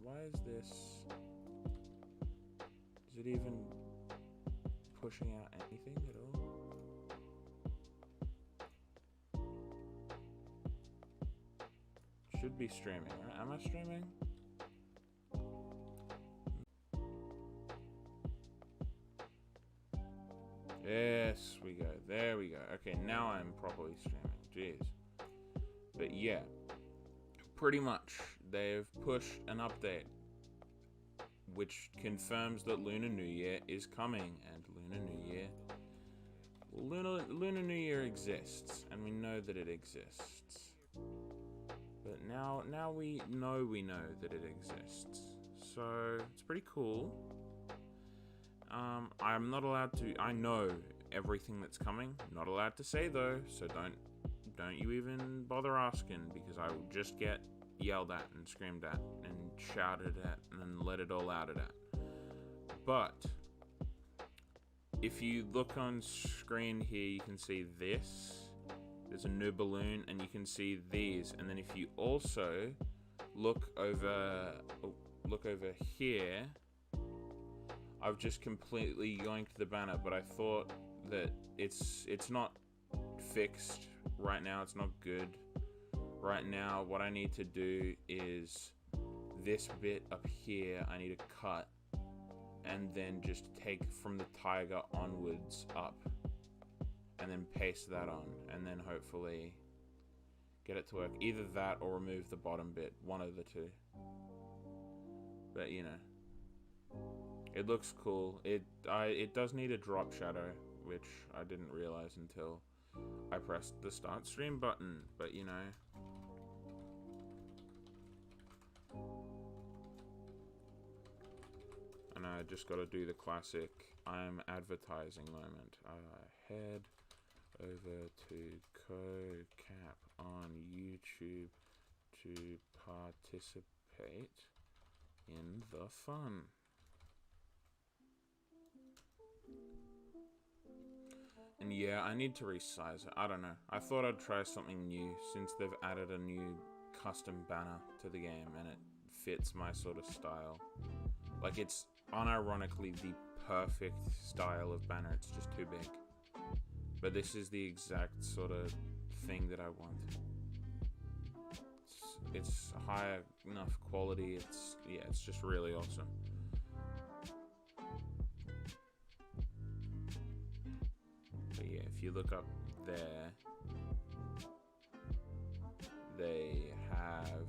why is this? Is it even pushing out anything at all? Should be streaming, right? Am I streaming? Yes, we go. There we go. Okay, now I'm properly streaming. Jeez. But yeah, pretty much they've pushed an update which confirms that Lunar New Year is coming, and Lunar New Year exists, and we know that it exists. But now we know that it exists. So it's pretty cool. I'm not allowed to. I know everything that's coming. Not allowed to say though. So don't you even bother asking, because I will just get yelled at and screamed at and shouted at and then let it all out at. But if you look on screen here, you can see this. There's a new balloon, and you can see these. And then if you also look over here, I've just completely yoinked the banner, but I thought that it's not fixed right now. It's not good right now. What I need to do is this bit up here I need to cut, and then just take from the tiger onwards up, and then paste that on, and then hopefully get it to work. Either that or remove the bottom bit, one of the two. But you know, it looks cool. It does need a drop shadow, which I didn't realize until I pressed the start stream button, but you know. And I just got to do the classic I'm advertising moment. Head over to CoCap on YouTube to participate in the fun. And yeah, I need to resize it. I don't know. I thought I'd try something new since they've added a new custom banner to the game, and it fits my sort of style. Like, it's unironically the perfect style of banner. It's just too big. But this is the exact sort of thing that I want. It's high enough quality. It's just really awesome. But yeah, if you look up there, they have,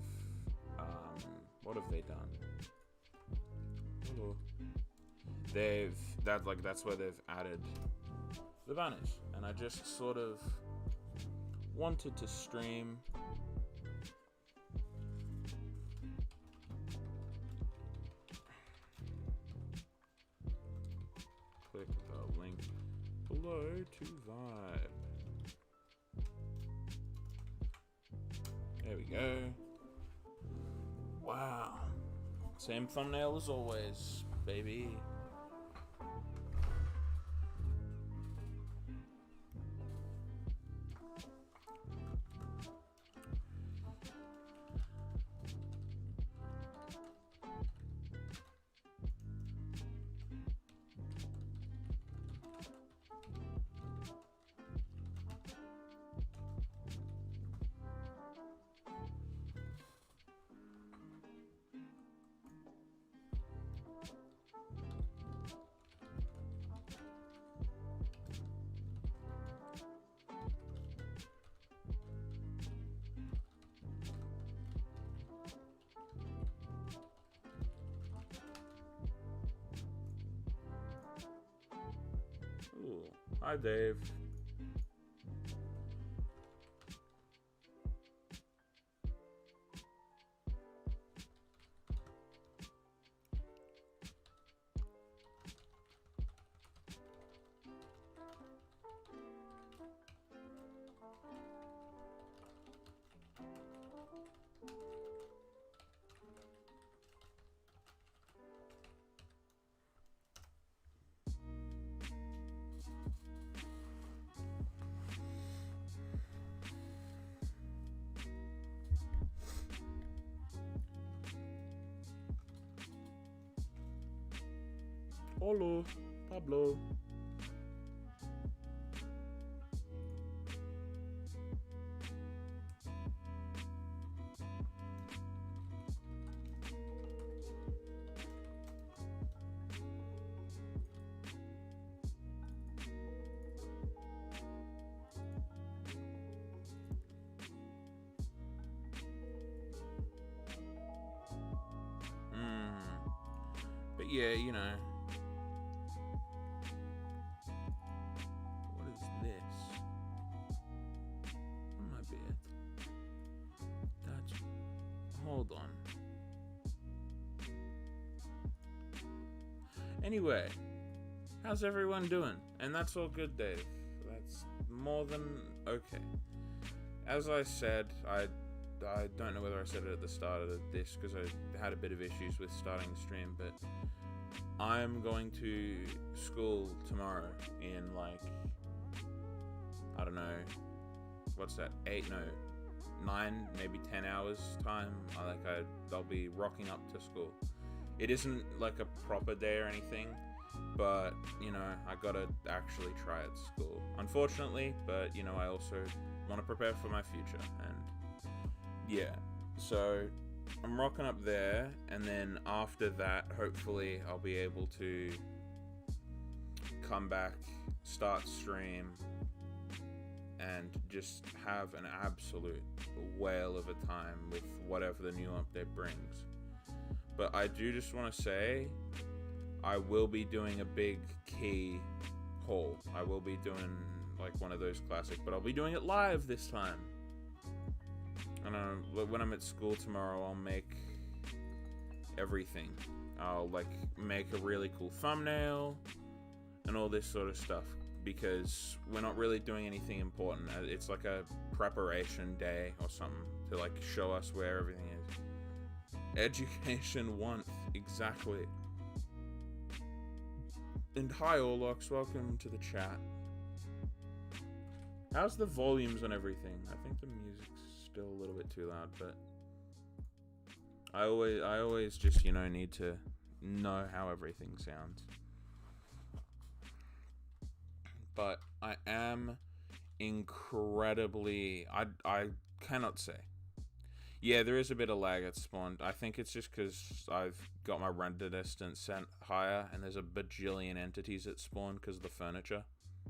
what have they done? Ooh. That's where they've added the banners, and I just sort of wanted to stream click the link below to vibe. There we go. Wow. Same thumbnail as always, baby. Ooh. Hi, Dave. Hello, Pablo. But yeah, you know. What is this? On my bed. That's... Hold on. Anyway, how's everyone doing? And that's all good, Dave. That's more than okay. As I said, I don't know whether I said it at the start of this because I had a bit of issues with starting the stream, but I'm going to school tomorrow in like, I don't know, what's that, 9, maybe 10 hours time. I'll be rocking up to school. It isn't like a proper day or anything, but, you know, I gotta actually try at school. Unfortunately, but, you know, I also want to prepare for my future, and yeah, so I'm rocking up there, and then after that, hopefully, I'll be able to come back, start stream, and just have an absolute whale of a time with whatever the new update brings. But I do just want to say, I will be doing a big key haul. I will be doing like one of those classic, but I'll be doing it live this time. And when I'm at school tomorrow, I'll make everything. I'll like make a really cool thumbnail and all this sort of stuff, because we're not really doing anything important. It's like a preparation day or something to like show us where everything is. Education want, exactly. And hi Orlox, welcome to the chat. How's the volumes on everything? I think the music's still a little bit too loud, but I always just, you know, need to know how everything sounds. But I am incredibly, I cannot say. Yeah, there is a bit of lag at spawn. I think it's just because I've got my render distance set higher, and there's a bajillion entities at spawn because of the furniture,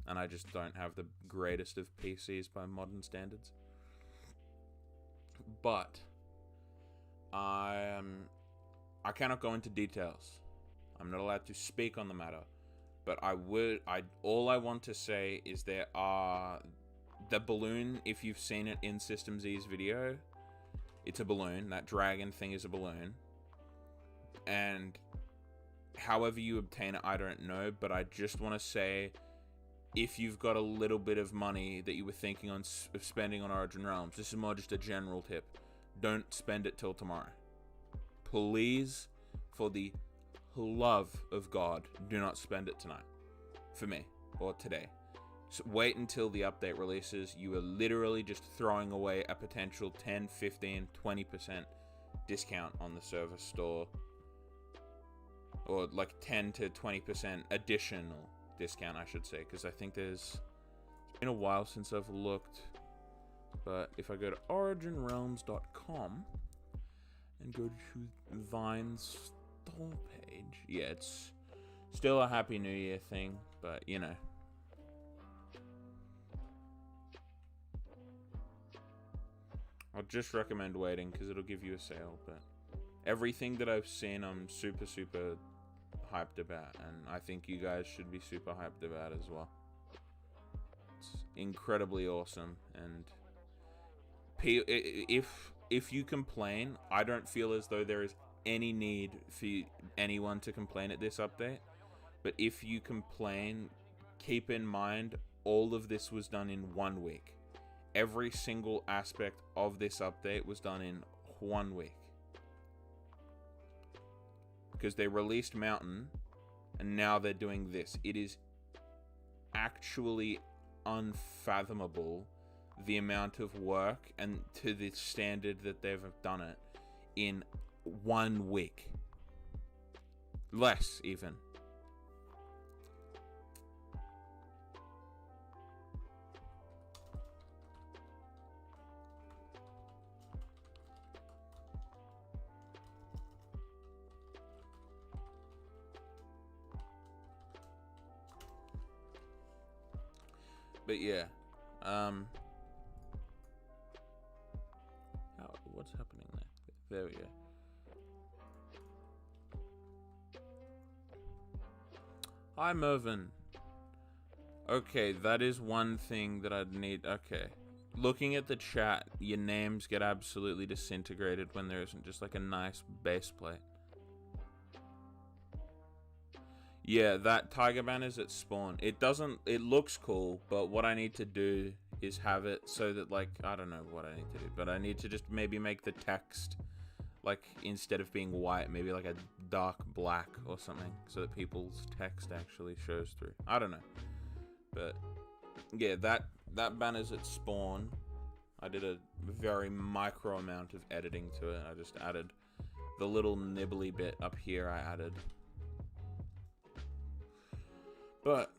and I just don't have the greatest of PCs by modern standards. But I cannot go into details. I'm not allowed to speak on the matter. But all I want to say is there are the balloon. If you've seen it in System Z's video, it's a balloon. That dragon thing is a balloon. And however you obtain it, I don't know. But I just want to say, if you've got a little bit of money that you were thinking of spending on Origin Realms, this is more just a general tip. Don't spend it till tomorrow. Please, for the love of God, do not spend it tonight. For me. Or today. So wait until the update releases. You are literally just throwing away a potential 10, 15, 20% discount on the server store. Or like 10 to 20% additional discount, I should say. Because I think it's been a while since I've looked. But if I go to originrealms.com and go to Vine's store page, yeah, it's still a Happy New Year thing, but you know. I'll just recommend waiting because it'll give you a sale, but everything that I've seen I'm super hyped about, and I think you guys should be super hyped about as well. It's incredibly awesome, and if you complain, I don't feel as though there is any need for anyone to complain at this update. But if you complain, keep in mind all of this was done in 1 week. Every single aspect of this update was done in 1 week. Because they released Mountain, and now they're doing this. It is actually unfathomable the amount of work and to the standard that they've done it in 1 week. Less, even. But yeah, what's happening there? There we go. Hi, Mervin. Okay, that is one thing that I'd need. Okay. Looking at the chat, your names get absolutely disintegrated when there isn't just like a nice base plate. Yeah, that tiger banner's at spawn. It looks cool, but what I need to do is have it so that, like, I don't know what I need to do, but I need to just maybe make the text, like, instead of being white, maybe like a dark black or something, so that people's text actually shows through. I don't know. But yeah, that banner's at spawn. I did a very micro amount of editing to it. I just added the little nibbly bit up here I added. But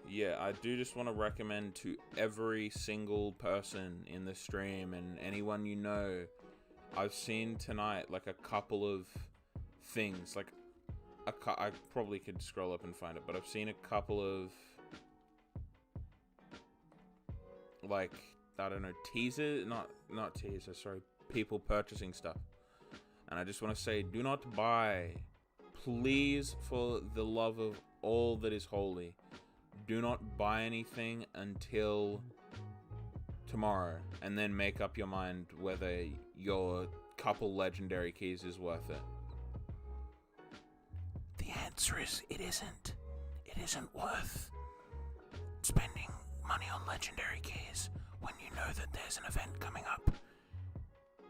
yeah, I do just want to recommend to every single person in the stream and anyone you know, I've seen tonight like a couple of things, like I probably could scroll up and find it, but I've seen a couple of, like, I don't know, teasers, not teasers, sorry, people purchasing stuff. And I just want to say, do not buy. Please, for the love of all that is holy, do not buy anything until tomorrow, and then make up your mind whether your couple legendary keys is worth it. The answer is it isn't. It isn't worth spending money on legendary keys when you know that there's an event coming up.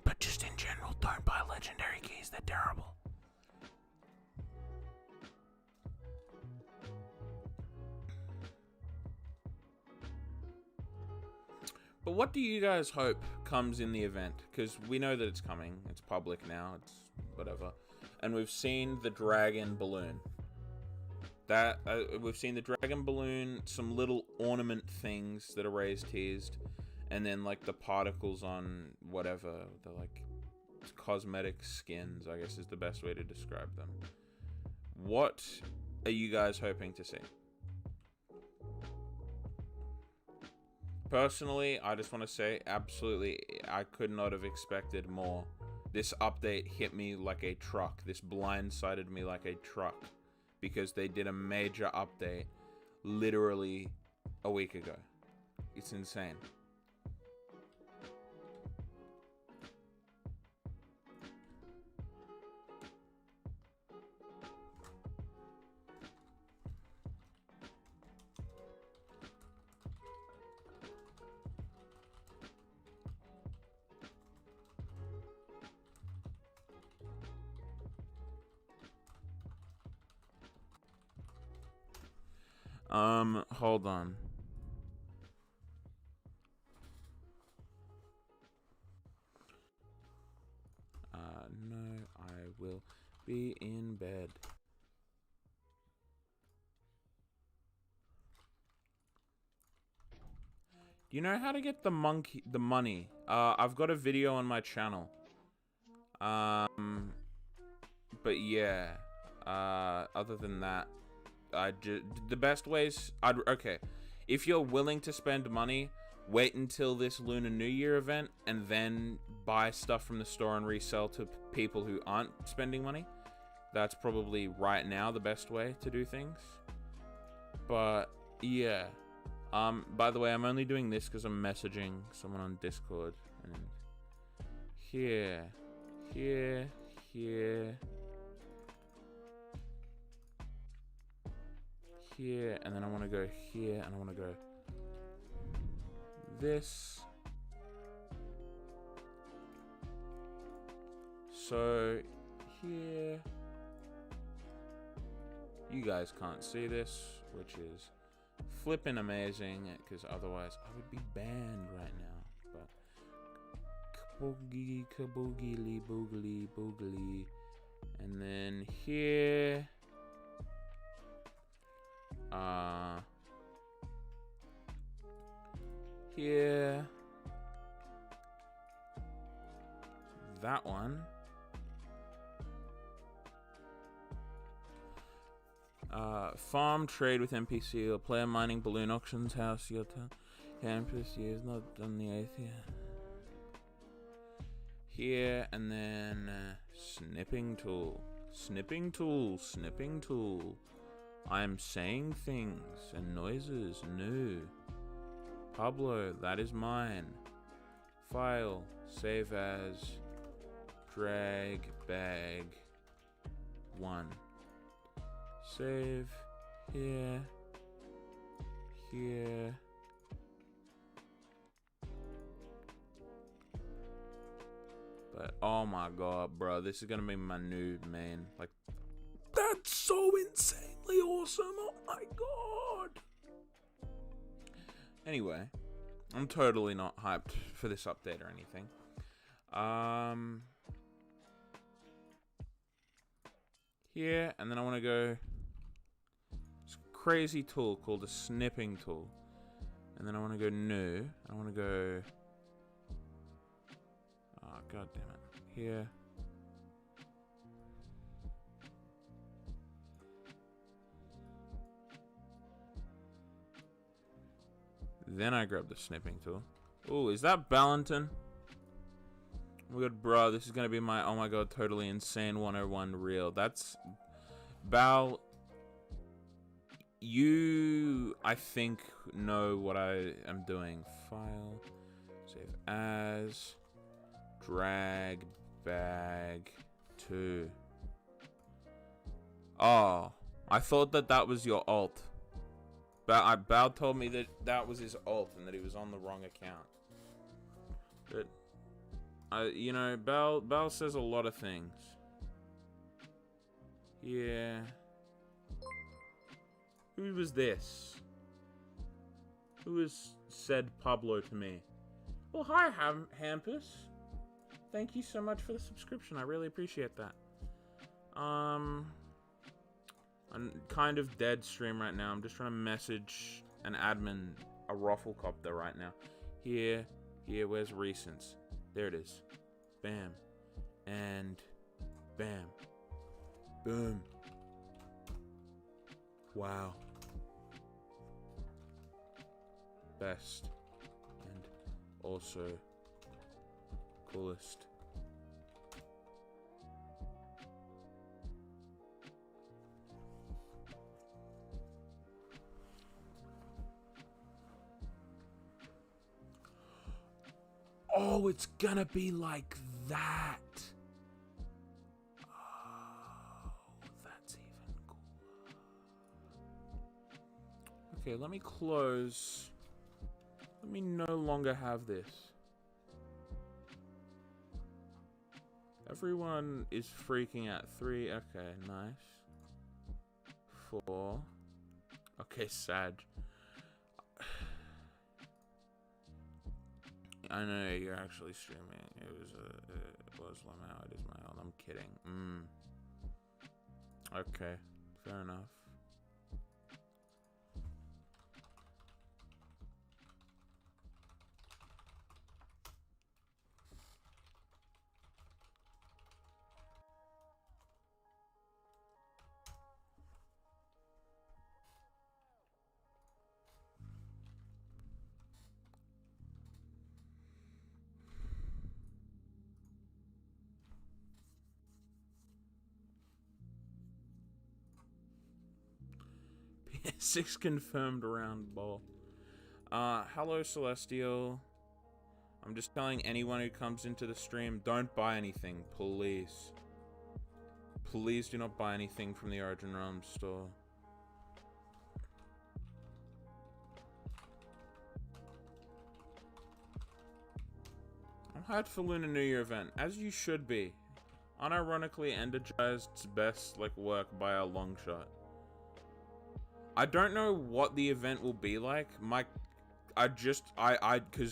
But just in general, don't buy legendary keys, they're terrible. But what do you guys hope comes in the event? Because we know that it's coming. It's public now. It's whatever. And we've seen the dragon balloon. We've seen the dragon balloon, some little ornament things that are raised teased, and then like the particles on whatever, the like cosmetic skins, I guess is the best way to describe them. What are you guys hoping to see? Personally, I just want to say, absolutely, I could not have expected more. This update hit me like a truck. This blindsided me like a truck. Because they did a major update literally a week ago. It's insane. Hold on. No, I will be in bed. Do you know how to get the money? I've got a video on my channel. But yeah. Other than that, the best ways, okay, if you're willing to spend money, wait until this Lunar New Year event and then buy stuff from the store and resell to people who aren't spending money. That's probably right now the best way to do things. But yeah, by the way, I'm only doing this because I'm messaging someone on Discord. And here, and then I want to go here, and I want to go this. So here, you guys can't see this, which is flipping amazing, because otherwise I would be banned right now. But kaboogie, kaboogily, boogly, boogly, and then here. Here, that one, Farm, trade with NPC, or player mining, balloon auctions, house, your turn. NPC is not done the 8th here. Here, and then snipping tool. Snipping tool, snipping tool. I am saying things and noises new. Pablo, that is mine. File, save as, drag, bag, 1. Save, here, here. But, oh my god, bro, this is gonna be my new main. Like, that's so insanely awesome, oh my god. Anyway, I'm totally not hyped for this update or anything. Here, and then I want to go this crazy tool called a snipping tool. And then I want to go new. I want to go, oh god damn it, here. Then I grab the snipping tool. Ooh, is that Ballanton? Oh my god, bro, this is gonna be my, oh my god, totally insane 101 reel. That's Bal. You, I think, know what I am doing. File, save as, drag, bag, 2. Oh, I thought that was your alt. Bal told me that was his alt and that he was on the wrong account. But you know, Bal says a lot of things. Yeah. Who was this? Who has said Pablo to me? Well, hi, Hampus. Thank you so much for the subscription. I really appreciate that. I'm kind of dead stream right now. I'm just trying to message an admin, a Rafflecopter right now. Here, where's recents? There it is. Bam. And bam. Boom. Wow. Best. And also coolest. Oh, it's gonna be like that. Oh, that's even cooler. Okay, let me close. Let me no longer have this. Everyone is freaking out. 3, okay, nice. 4. Okay, sad. I know you're actually streaming. It was Lamau. It is my own. I'm kidding. Okay, fair enough. PS6 confirmed round ball. Hello Celestial. I'm just telling anyone who comes into the stream, don't buy anything, please. Please do not buy anything from the Origin Realms store. I'm hyped for Lunar New Year event, as you should be. Unironically Energized's best work by a long shot. I don't know what the event will be like. Because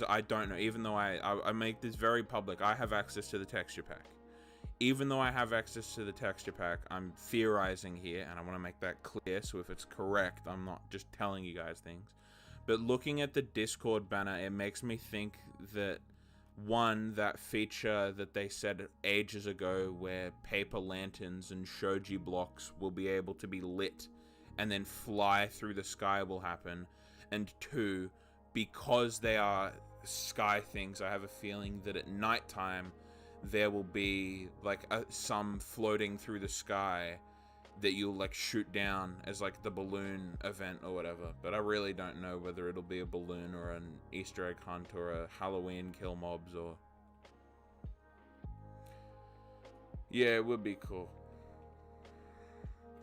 I don't know. Even though I make this very public, I have access to the texture pack. Even though I have access to the texture pack, I'm theorizing here, and I want to make that clear. So if it's correct, I'm not just telling you guys things. But looking at the Discord banner, it makes me think that that feature that they said ages ago, where paper lanterns and shoji blocks will be able to be lit and then fly through the sky will happen. And 2, because they are sky things, I have a feeling that at nighttime there will be like some floating through the sky that you'll like shoot down as like the balloon event or whatever. But I really don't know whether it'll be a balloon or an Easter egg hunt or a Halloween kill mobs or... Yeah, it would be cool.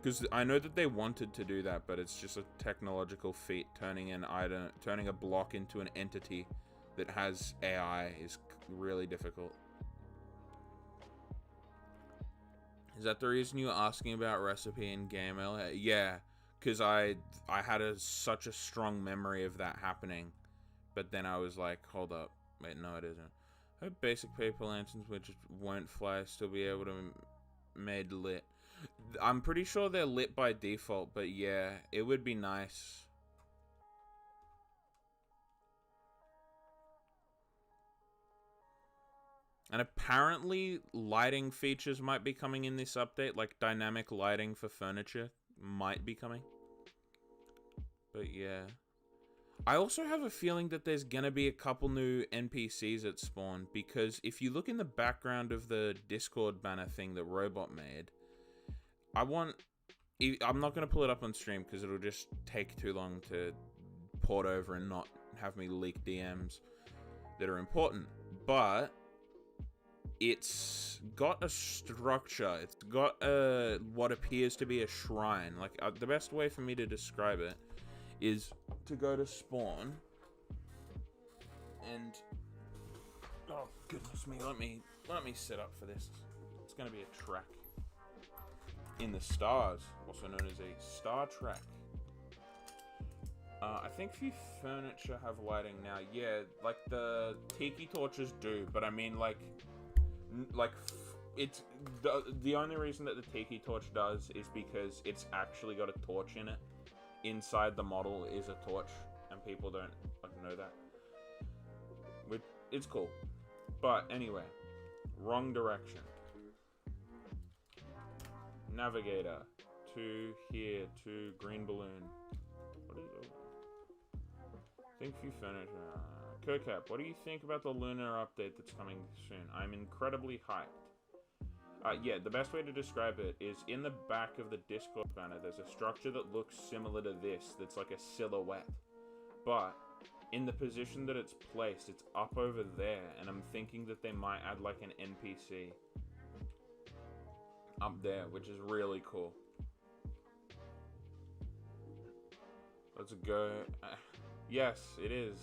Because I know that they wanted to do that, but it's just a technological feat. Turning a block into an entity that has AI is really difficult. Is that the reason you were asking about recipe in game earlier? Yeah, because I had such a strong memory of that happening, but then I was like, hold up, wait, no, it isn't. Hope basic paper lanterns which won't fly still be able to made lit. I'm pretty sure they're lit by default, but yeah, it would be nice. And apparently lighting features might be coming in this update, like dynamic lighting for furniture might be coming. But yeah. I also have a feeling that there's gonna be a couple new NPCs at spawn, because if you look in the background of the Discord banner thing that Robot made, I'm not gonna pull it up on stream because it'll just take too long to port over and not have me leak DMs that are important, but it's got a structure. It's got what appears to be a shrine. Like the best way for me to describe it is to go to spawn and oh goodness me, let me set up for this. It's gonna be a trek in the stars, also known as a star trek. I think few furniture have lighting now. Yeah, like the tiki torches do, but I mean like it's the only reason that the tiki torch does is because it's actually got a torch in it. Inside the model is a torch, and people don't know that. It's cool. But anyway, wrong direction. Navigator to here to green balloon. What is it? Think few furniture. CoCap, what do you think about the lunar update that's coming soon? I'm incredibly hyped. Yeah, the best way to describe it is in the back of the Discord banner, there's a structure that looks similar to this, that's like a silhouette. But in the position that it's placed, it's up over there, and I'm thinking that they might add like an NPC up there, which is really cool. Let's go. Yes, it is.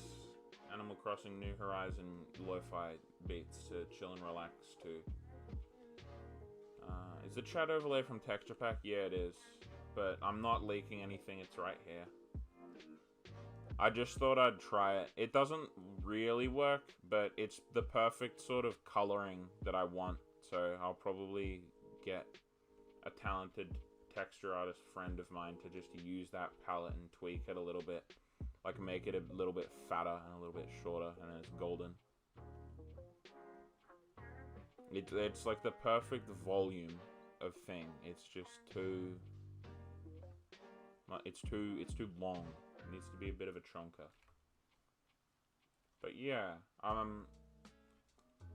Animal Crossing New Horizon lo-fi beats to chill and relax to. Is the chat overlay from Texture Pack? Yeah, it is. But I'm not leaking anything, it's right here. I just thought I'd try it. It doesn't really work, but it's the perfect sort of coloring that I want. So I'll probably get a talented texture artist friend of mine to just use that palette and tweak it a little bit. Like make it a little bit fatter and a little bit shorter, and then it's golden. It's like the perfect volume of thing. It's just too... It's too long. It needs to be a bit of a chunker. But yeah,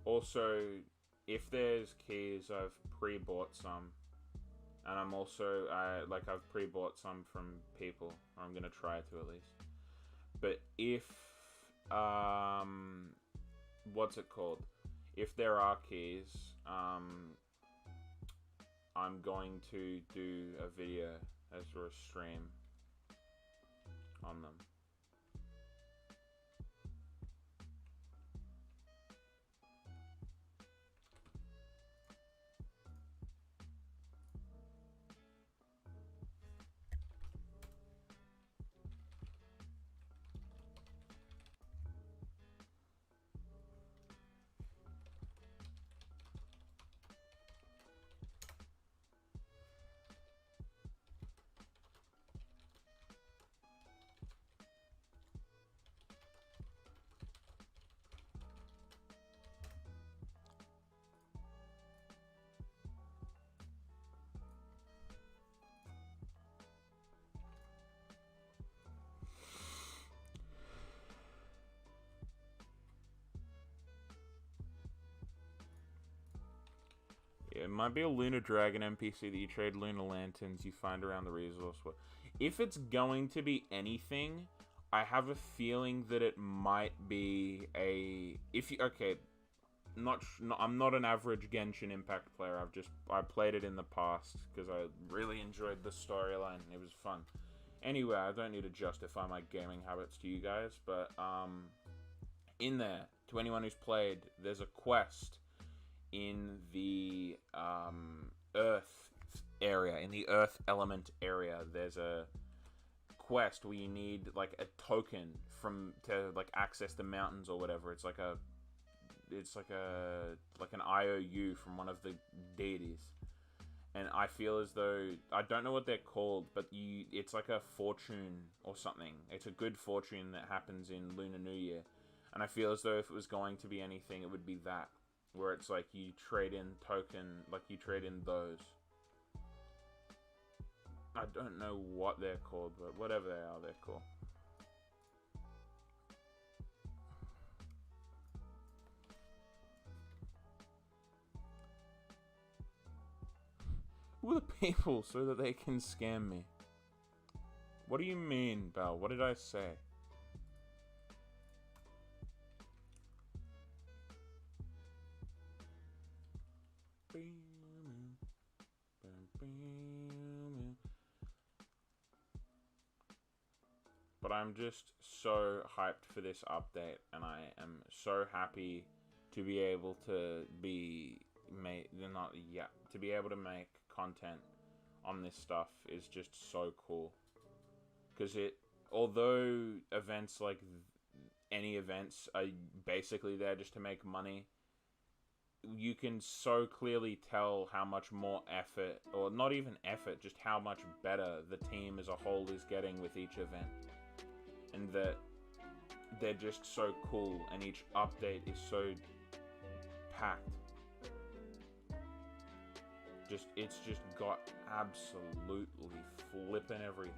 also, if there's keys, I've pre-bought some. And I'm also, I've pre-bought some from people, or I'm gonna try to at least. But if, what's it called? If there are keys, I'm going to do a video as or a stream on them. might be a Lunar Dragon NPC that you trade Lunar Lanterns you find around the resource world. If it's going to be anything, I have a feeling that it might be a... Okay, I'm not an average Genshin Impact player. I played it in the past because I really enjoyed the storyline. It was fun. Anyway, I don't need to justify my gaming habits to you guys, but in there, to anyone who's played, there's a quest in the Earth area, in the Earth element area. There's a quest where you need like a token to like access the mountains or whatever. It's like an IOU from one of the deities. And I feel as though, I don't know what they're called, but it's like a fortune or something. It's a good fortune that happens in Lunar New Year. And I feel as though if it was going to be anything, it would be that. Where it's like you trade in those. I don't know what they're called, but whatever they are, they're cool. Who are the people so that they can scam me? What do you mean, Belle? What did I say? But I'm just so hyped for this update, and I am so happy to be able to to be able to make content on this stuff is just so cool. Because although events like any events are basically there just to make money, you can so clearly tell how much more effort, or not even effort, just how much better the team as a whole is getting with each event. And that they're just so cool, and each update is so packed. It's just got absolutely flipping everything.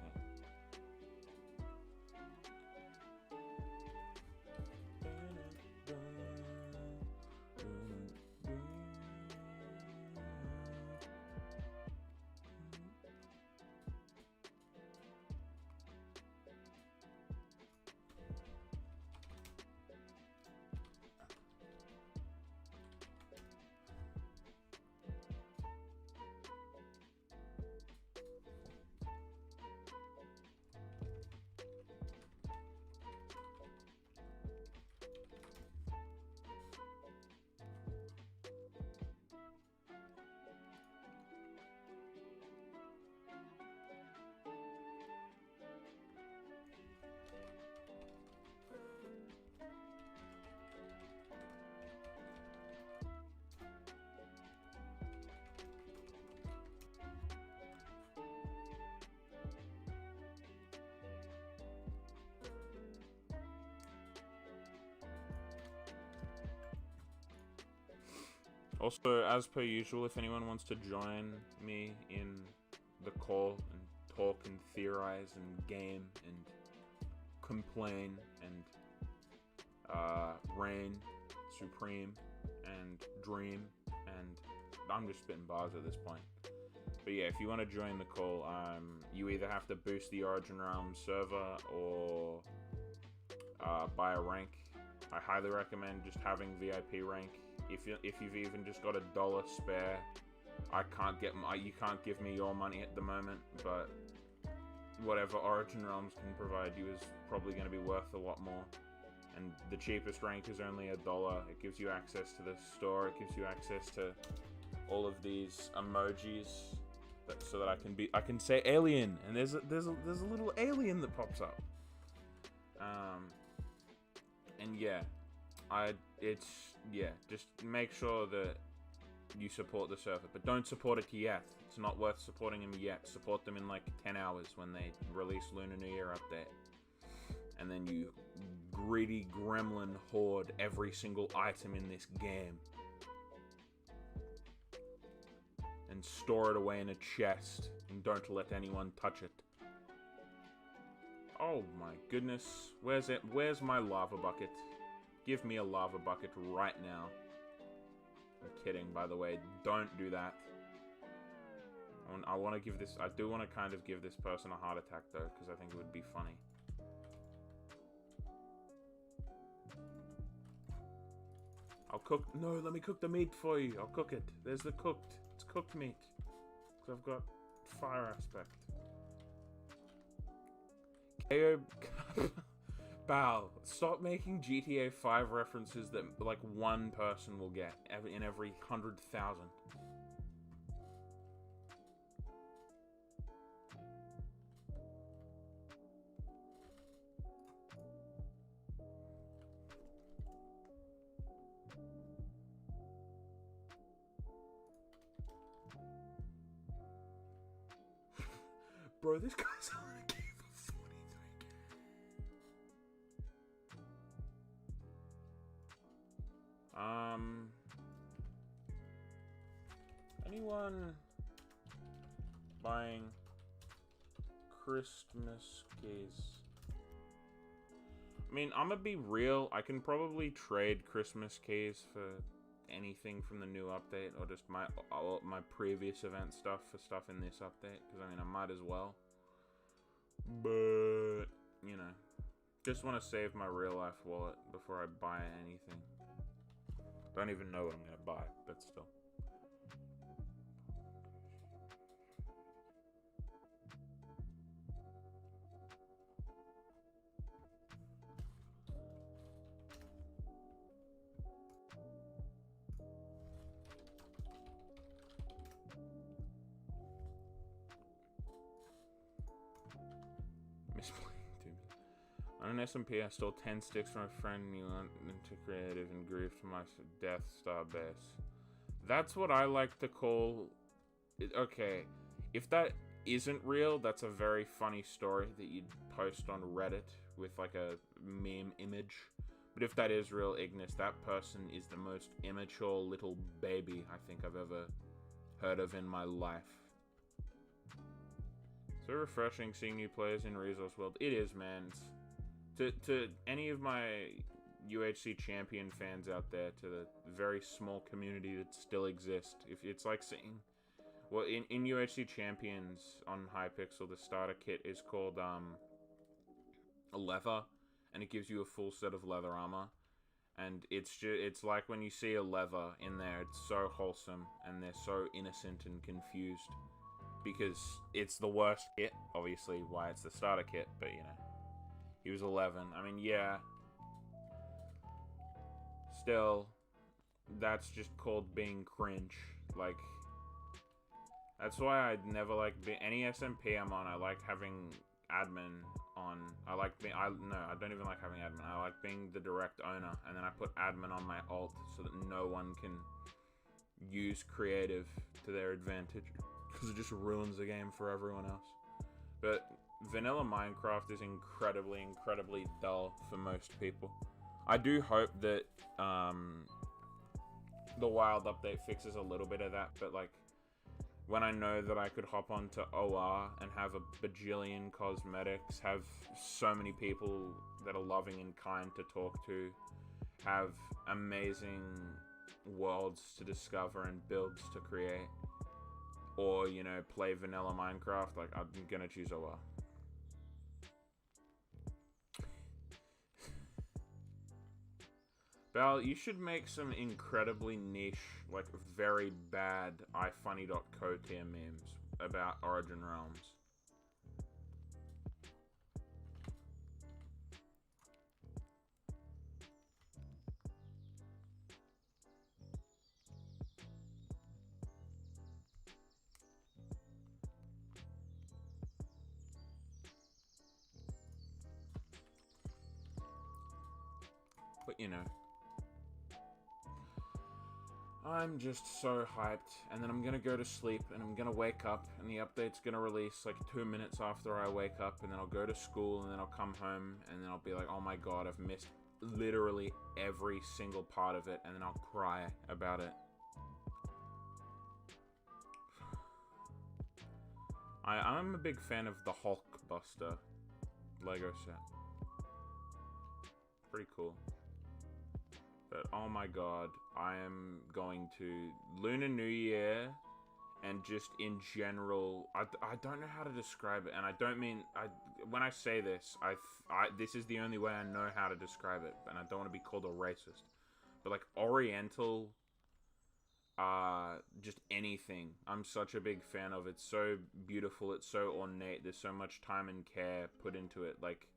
Also, as per usual, if anyone wants to join me in the call and talk and theorize and game and complain and reign supreme and dream, and I'm just spitting bars at this point. But yeah, if you want to join the call, you either have to boost the Origin Realms server or buy a rank. I highly recommend just having VIP rank. If you've even just got $1 spare, you can't give me your money at the moment, but whatever Origin Realms can provide you is probably going to be worth a lot more. And the cheapest rank is only $1. It gives you access to the store. It gives you access to all of these emojis, so that I can say alien, and there's a little alien that pops up. And yeah. Just make sure that you support the server, but don't support it yet. It's not worth supporting them yet. Support them in like 10 hours when they release Lunar New Year update. And then you greedy gremlin hoard every single item in this game. And store it away in a chest, and don't let anyone touch it. Oh my goodness, where's my lava bucket? Give me a lava bucket right now. I'm kidding, by the way. Don't do that. I want to give this. I do want to kind of give this person a heart attack though, because I think it would be funny. I'll cook. No, let me cook the meat for you. I'll cook it. There's the cooked. It's cooked meat. Because I've got fire aspect. KO. Bal, stop making GTA 5 references that like one person will get in every 100,000. Bro, this guy's on a game for 43k. Anyone buying Christmas keys? I mean, I'm gonna be real. I can probably trade Christmas keys for anything from the new update, or just my previous event stuff for stuff in this update, because I mean I might as well, but you know, just want to save my real life wallet before I buy anything. Don't even know what I'm gonna buy, but still. On an SMP, I stole 10 sticks from a friend and you went into creative and grieved my Death Star base. That's what I like to call... Okay, if that isn't real, that's a very funny story that you'd post on Reddit with like a meme image. But if that is real, Ignis, that person is the most immature little baby I think I've ever heard of in my life. So refreshing seeing new players in Resource World. It is, man. To any of my UHC champion fans out there, to the very small community that still exists, if it's like seeing, well, in UHC champions on Hypixel, the starter kit is called a leather, and it gives you a full set of leather armor, and it's like when you see a leather in there, it's so wholesome, and they're so innocent and confused, because it's the worst kit, obviously why it's the starter kit, but you know. He was 11. I mean, yeah. Still, that's just called being cringe. Like, that's why I'd never like any SMP I'm on. I like having admin on. I don't even like having admin. I like being the direct owner, and then I put admin on my alt so that no one can use creative to their advantage, because it just ruins the game for everyone else. But vanilla Minecraft is incredibly, incredibly dull for most people. I do hope that the wild update fixes a little bit of that, but like, when I know that I could hop onto OR and have a bajillion cosmetics, have so many people that are loving and kind to talk to, have amazing worlds to discover and builds to create, or, you know, play vanilla Minecraft, like, I'm gonna choose OR. Bal, you should make some incredibly niche, like, very bad ifunny.co tier memes about Origin Realms. But, you know, I'm just so hyped, and then I'm gonna go to sleep, and I'm gonna wake up, and the update's gonna release like 2 minutes after I wake up, and then I'll go to school, and then I'll come home, and then I'll be like, oh my god, I've missed literally every single part of it, and then I'll cry about it. I'm a big fan of the Hulkbuster Lego set. Pretty cool. But oh my god, I am going to Lunar New Year and just in general, I don't know how to describe it, and I don't mean, when I say this, this is the only way I know how to describe it, and I don't want to be called a racist, but like Oriental, just anything, I'm such a big fan of. It's so beautiful, it's so ornate, there's so much time and care put into it. Like,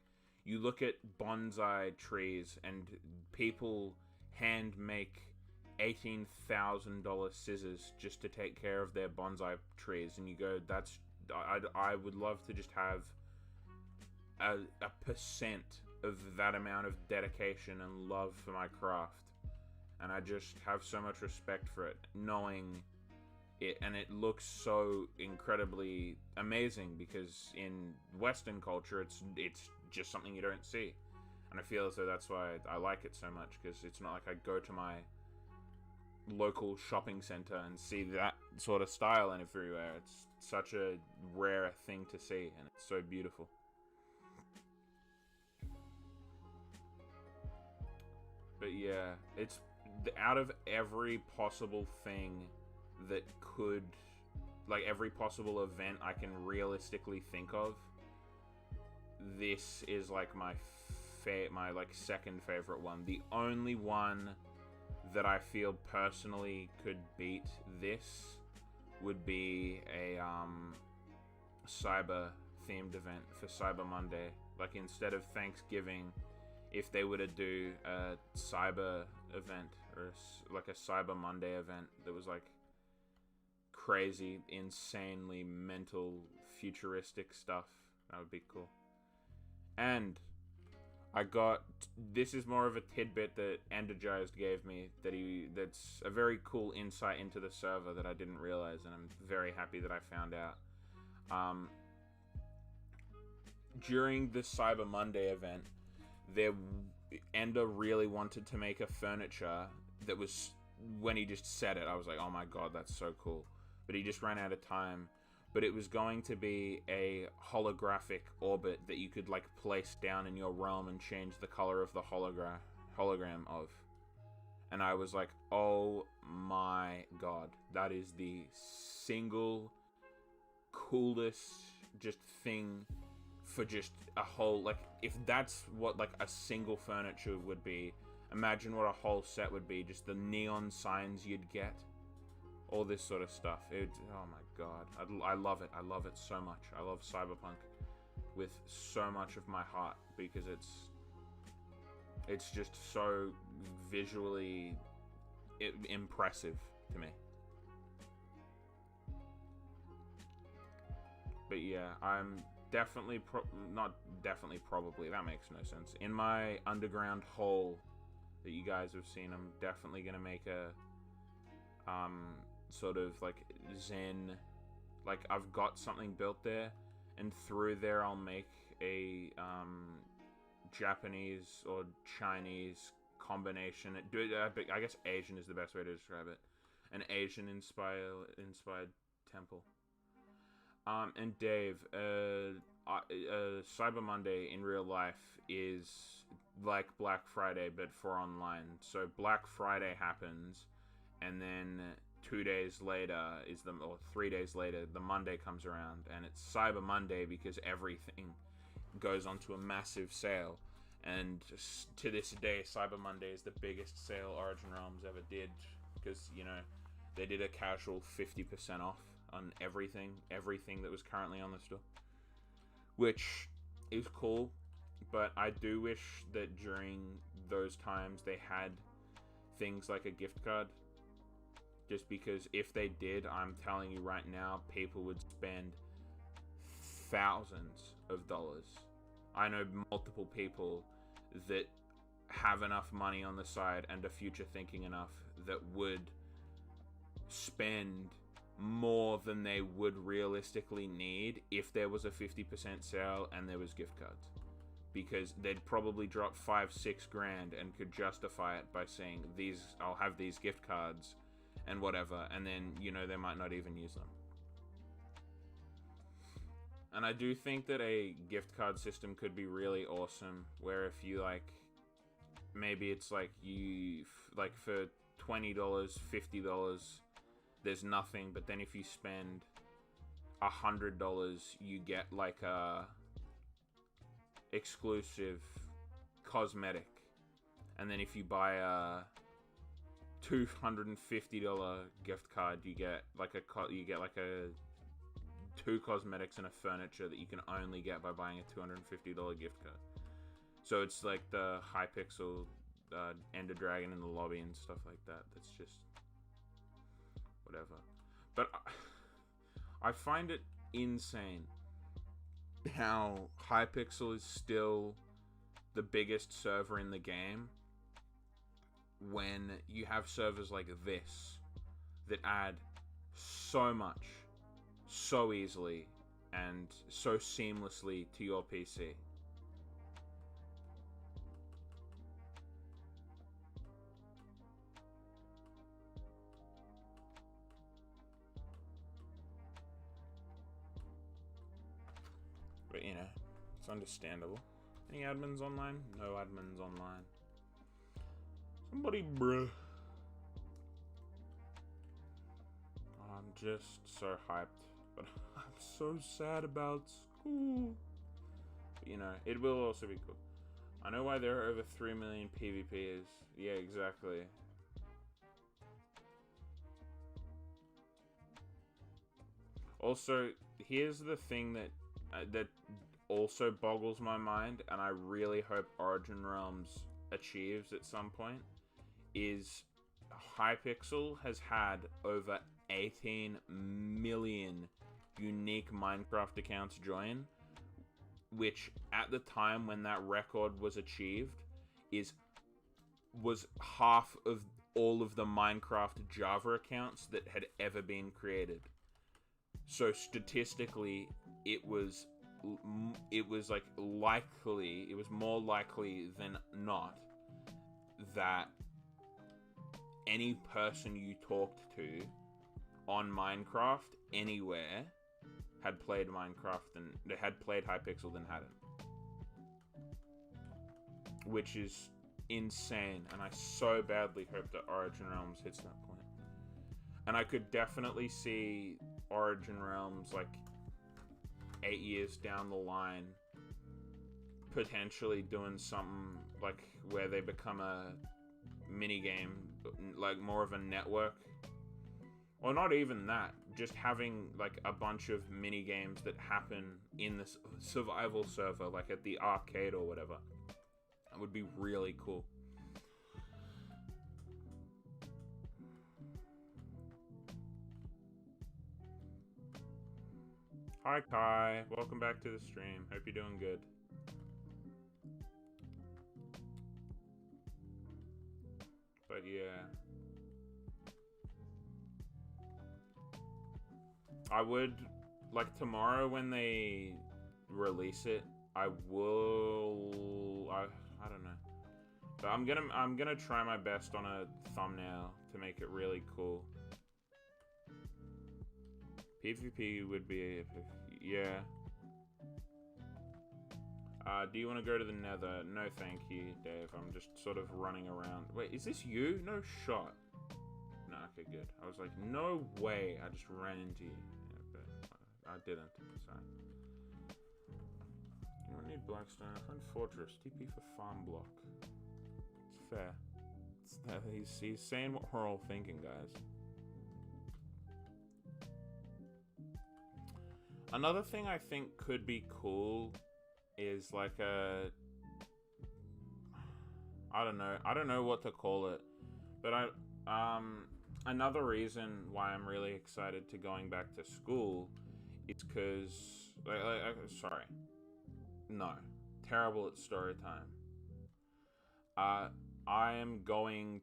you look at bonsai trees, and people hand make $18,000 scissors just to take care of their bonsai trees, and you go, I would love to just have a percent of that amount of dedication and love for my craft, and I just have so much respect for it, knowing it, and it looks so incredibly amazing, because in Western culture, it's just something you don't see, and I feel as though that's why I like it so much, because it's not like I go to my local shopping center and see that sort of style and everywhere. It's such a rare thing to see, and it's so beautiful. But yeah, it's out of every possible thing that could, like, every possible event I can realistically think of, this is like my like second favorite one. The only one that I feel personally could beat this would be a cyber themed event for Cyber Monday. Like, instead of Thanksgiving, if they were to do a cyber event, or like a Cyber Monday event that was like crazy, insanely mental, futuristic stuff, that would be cool. And this is more of a tidbit that Energized gave me, that's a very cool insight into the server that I didn't realize, and I'm very happy that I found out. During the Cyber Monday event, Ender really wanted to make a furniture that was, when he just said it, I was like, oh my god, that's so cool. But he just ran out of time. But it was going to be a holographic orbit that you could, like, place down in your realm and change the color of the hologram of. And I was like, oh my god, that is the single coolest just thing for just a whole, like, if that's what, like, a single furniture would be, imagine what a whole set would be. Just the neon signs you'd get. All this sort of stuff. Oh my god. I love it. I love it so much. I love Cyberpunk with so much of my heart, because it's just so visually impressive to me. But yeah, I'm definitely, probably, that makes no sense. In my underground hole that you guys have seen, I'm definitely going to make a sort of like Zen, like, I've got something built there, and through there I'll make a Japanese or Chinese combination. I guess Asian is the best way to describe it. An Asian inspired temple. And Dave, Cyber Monday in real life is like Black Friday, but for online. So Black Friday happens, and then 2 days later or 3 days later, the Monday comes around, and it's Cyber Monday because everything goes onto a massive sale. And to this day, Cyber Monday is the biggest sale Origin Realms ever did, because, you know, they did a casual 50% off on everything that was currently on the store, which is cool. But I do wish that during those times they had things like a gift card, just because if they did, I'm telling you right now, people would spend thousands of dollars. I know multiple people that have enough money on the side and are future thinking enough that would spend more than they would realistically need if there was a 50% sale and there was gift cards, because they'd probably drop 5-6 grand and could justify it by saying, I'll have these gift cards and whatever, and then, you know, they might not even use them. And I do think that a gift card system could be really awesome, where if you, like, maybe it's like you, like, for $20, $50, there's nothing. But then if you spend $100, you get like a exclusive cosmetic. And then if you buy a $250 gift card, you get like a 2 cosmetics and a furniture that you can only get by buying a $250 gift card. So it's like the Hypixel Ender Dragon in the lobby and stuff like that. That's just whatever. But I find it insane how Hypixel is still the biggest server in the game when you have servers like this that add so much, so easily, and so seamlessly to your PC. But, you know, it's understandable. Any admins online? No admins online. Somebody, bruh. I'm just so hyped. But I'm so sad about school. But, you know, it will also be cool. I know why there are over 3 million PvPers. Yeah, exactly. Also, here's the thing that also boggles my mind, and I really hope Origin Realms achieves at some point, is Hypixel has had over 18 million unique Minecraft accounts join, which at the time when that record was achieved was half of all of the Minecraft Java accounts that had ever been created. So statistically, it was like likely, it was more likely than not that any person you talked to on Minecraft anywhere had played Minecraft and they had played Hypixel than hadn't, which is insane. And I so badly hope that Origin Realms hits that point. And I could definitely see Origin Realms like 8 years down the line potentially doing something like where they become a mini game, like more of a network, or not even that, just having like a bunch of mini games that happen in the survival server, like at the arcade or whatever. That would be really cool. Hi Kai, welcome back to the stream. Hope you're doing good. But yeah, I would, like, tomorrow when they release it, I don't know. But I'm gonna try my best on a thumbnail to make it really cool. PvP would be, yeah. Do you want to go to the nether? No thank you, Dave. I'm just sort of running around. Wait, is this you? No shot. No, okay, good. I was like, no way. I just ran into you. Yeah, but I didn't, so. You don't need Blackstone. Find Fortress. TP for farm block. It's fair. He's saying what we're all thinking, guys. Another thing I think could be cool is like a, I don't know what to call it, but another reason why I'm really excited to going back to school is because, sorry, no, terrible at story time. I am going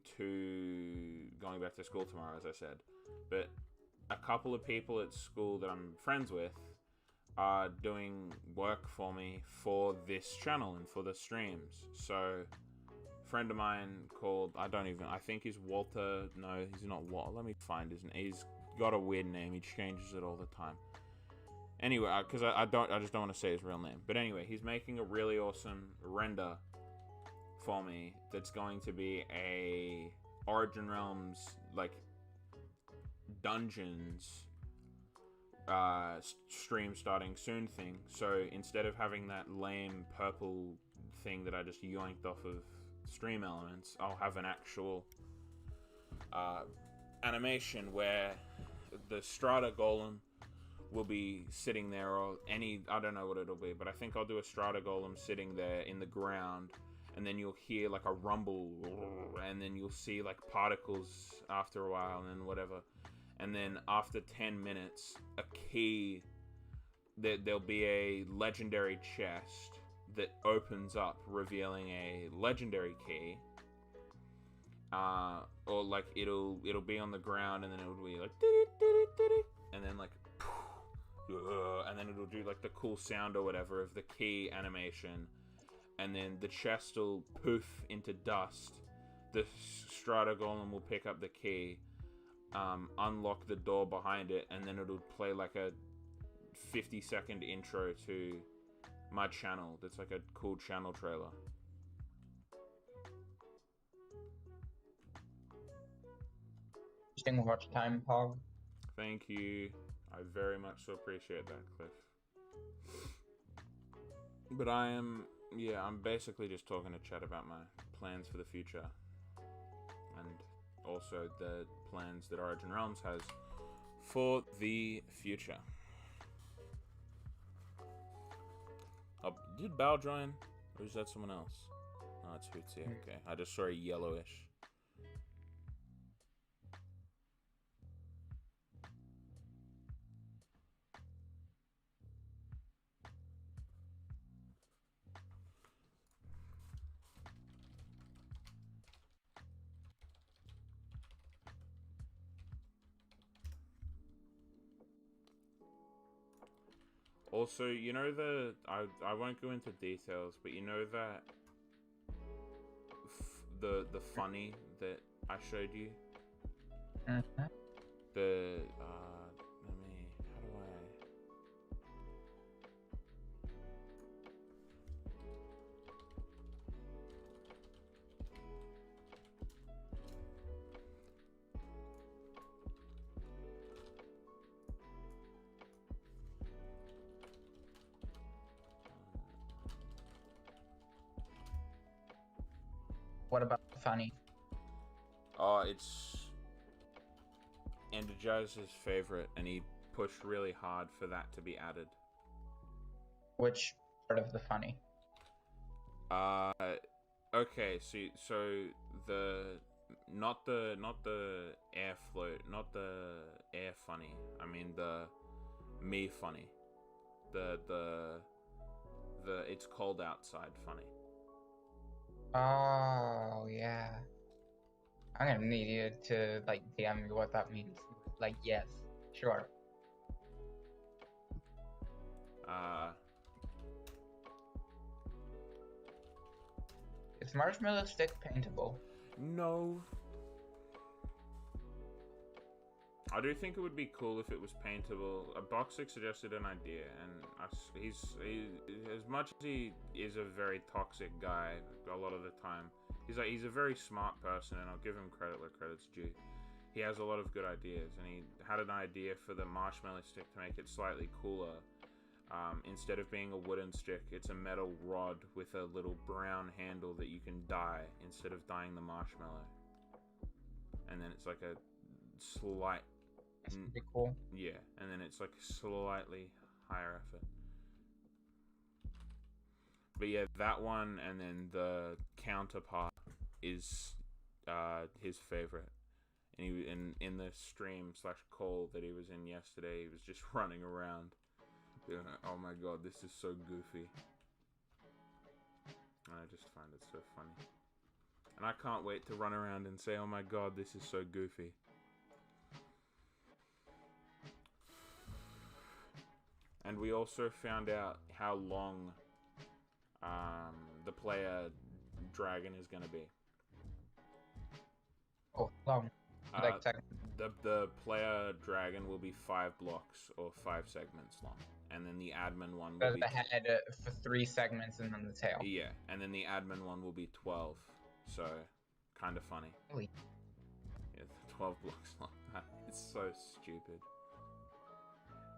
back to school tomorrow, as I said, but a couple of people at school that I'm friends with are doing work for me for this channel and for the streams. So, a friend of mine called, I think he's Walter. No, he's not Walter. Let me find his name. He's got a weird name. He changes it all the time. Anyway, because I just don't want to say his real name. But anyway, he's making a really awesome render for me that's going to be a Origin Realms, like, dungeons stream starting soon thing. So instead of having that lame purple thing that I just yoinked off of Stream Elements, I'll have an actual animation where the Strata Golem will be sitting there, or I don't know what it'll be, but I think I'll do a Strata Golem sitting there in the ground, and then you'll hear like a rumble, and then you'll see like particles after a while, and then whatever. And then after 10 minutes, a key, there'll be a legendary chest that opens up, revealing a legendary key. Or like it'll be on the ground, and then it'll be like, and then like, and then it'll do like the cool sound or whatever of the key animation, and then the chest will poof into dust. The Strata Golem will pick up the key, unlock the door behind it, and then it'll play like a 50-second intro to my channel. That's like a cool channel trailer. Interesting watch time, Pog. Thank you. I very much so appreciate that, Cliff. But I'm basically just talking to chat about my plans for the future. And also the plans that Origin Realms has for the future. Oh, did Bao join? Or is that someone else? Oh, it's Hootsie. Okay. I just saw a yellowish. Also, you know I won't go into details, but you know that the funny that I showed you? Mm-hmm. The, let me, how do I... What about funny? Oh, it's Energizer's favorite, and he pushed really hard for that to be added. Which part of the funny? Okay, so not the air float, not the air funny. I mean the me funny. The it's cold outside funny. Oh, yeah. I'm gonna need you to, like, DM me what that means. Like, yes, sure. Is Marshmallow Stick paintable? No. I do think it would be cool if it was paintable. Boxic suggested an idea, and he's as much as he is a very toxic guy a lot of the time, he's a very smart person, and I'll give him credit where credit's due. He has a lot of good ideas, and he had an idea for the marshmallow stick to make it slightly cooler. Instead of being a wooden stick, it's a metal rod with a little brown handle that you can dye instead of dyeing the marshmallow. And then it's like a slight... That's pretty cool. Yeah, and then it's like slightly higher effort. But yeah, that one, and then the counterpart is his favorite. And he in the stream / call that he was in yesterday, he was just running around. Oh my god, this is so goofy. And I just find it so funny. And I can't wait to run around and say, oh my god, this is so goofy. And we also found out how long the player dragon is going to be. Oh, long. Like the player dragon will be 5 blocks or 5 segments long. And then the admin one will be... the head for 3 segments and then the tail. Yeah, and then the admin one will be 12. So, kind of funny. Really? Yeah, 12 blocks long. It's so stupid.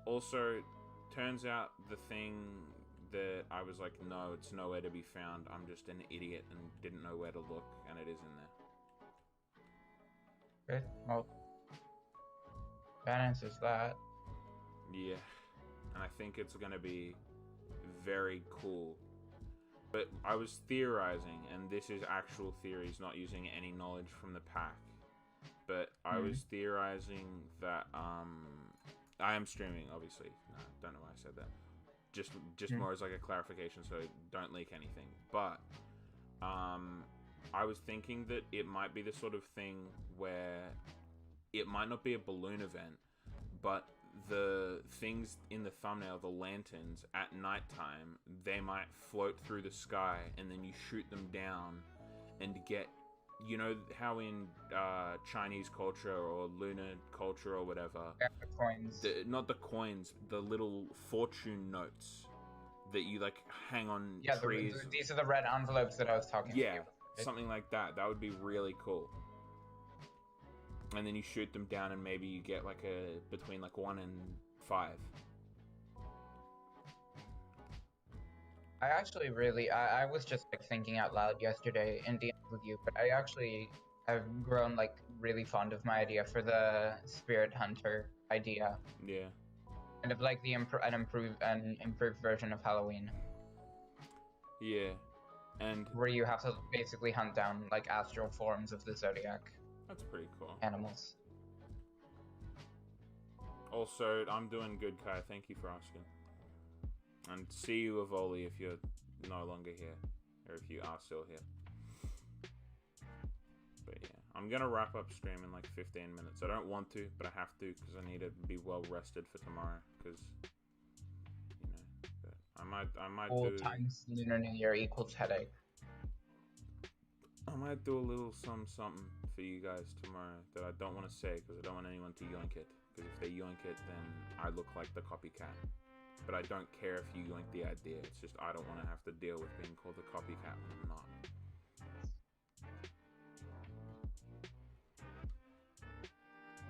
Also, turns out the thing that I was like, no, it's nowhere to be found. I'm just an idiot and didn't know where to look, and it is in there. Okay, well, that answers that. Yeah, and I think it's gonna be very cool. But I was theorizing, and this is actual theories, not using any knowledge from the pack. But I was theorizing that I am streaming, obviously. No, don't know why I said that. Just more as like a clarification, so don't leak anything. But I was thinking that it might be the sort of thing where it might not be a balloon event, but the things in the thumbnail, the lanterns, at nighttime, they might float through the sky, and then you shoot them down and get, you know how in Chinese culture or lunar culture or whatever, Yeah, the coins. not the coins, the little fortune notes that you like hang on Yeah, trees. these are the red envelopes that I was talking Yeah, about. Right? something like that. That would be really cool. And then you shoot them down, and maybe you get like between like 1 and 5. I actually really, I was just like thinking out loud yesterday in DMs with you, but I actually have grown like really fond of my idea for the Spirit Hunter idea. Yeah. Kind of like the an improved version of Halloween. Yeah. And where you have to basically hunt down like astral forms of the zodiac that's pretty cool. animals. Also, I'm doing good, Kai. Thank you for asking. And see you, Evoli, if you're no longer here. Or if you are still here. But yeah, I'm gonna wrap up stream in like 15 minutes. I don't want to, but I have to because I need to be well rested for tomorrow. Because, you know, but I might All do... times Lunar New Year equals headache. I might do a little something for you guys tomorrow that I don't want to say because I don't want anyone to yoink it. Because if they yoink it, then I look like the copycat. But I don't care if you yoink the idea. It's just I don't want to have to deal with being called the copycat when I'm not.